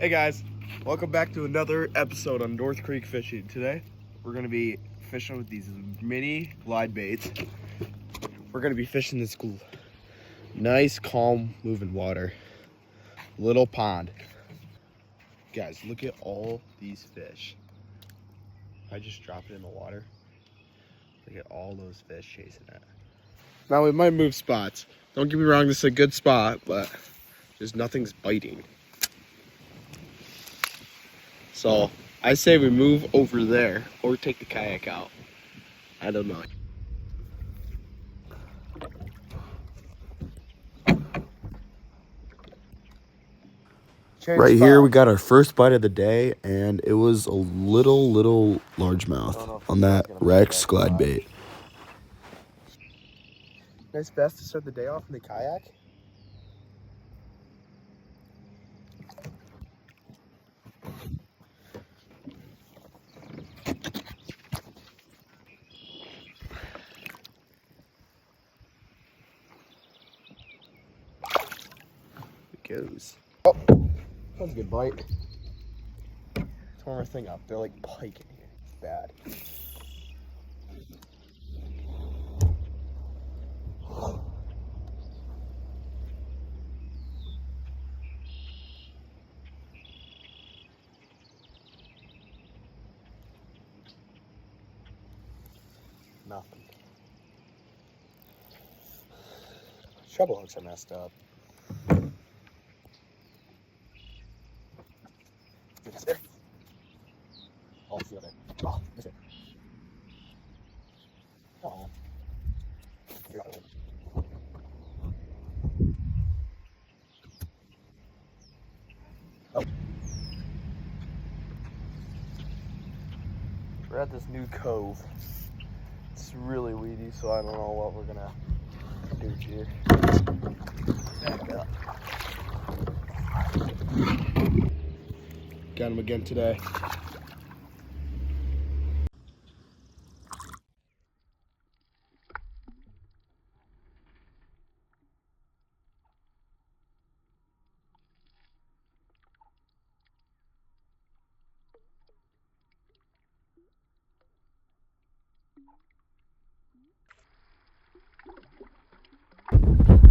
Hey guys, welcome back to another episode on North Creek Fishing. Today, we're gonna be fishing with these mini glide baits. We're gonna be fishing this nice, calm, moving water. Little pond. Guys, look at all these fish. I just dropped it in the water. Look at all those fish chasing it. Now we might move spots. Don't get me wrong, this is a good spot, but just nothing's biting. So I say we move over there or take the kayak out. I don't know. Right here we got our first bite of the day, and it was a little largemouth on that Rex glide bait. Nice best to start the day off in the kayak. Goes. Oh, that was a good bite. Tore my thing up. They're like pike in here. It's bad. Nothing. Treble hooks are messed up. Is it? Oh, it's the other. Oh, is it? Oh. Got it. Oh. We're at this new cove. It's really weedy, so I don't know what we're gonna do here. Back up. Got him again today.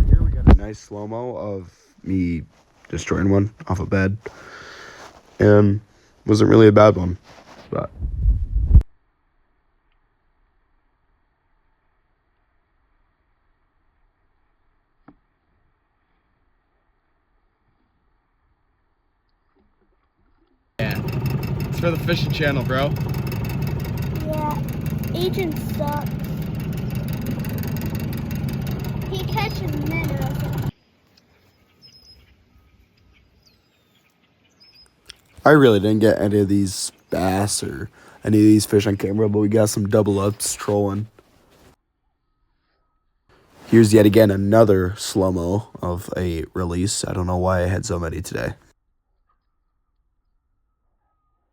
Here we got a nice slow-mo of me destroying one off a bed, and wasn't really a bad one, but Yeah, it's for the fishing channel, bro. Yeah, Agent sucks. He catches minnows. I really didn't get any of these bass or any of these fish on camera, but we got some double ups trolling. Here's yet again another slow-mo of a release. I don't know why I had so many today.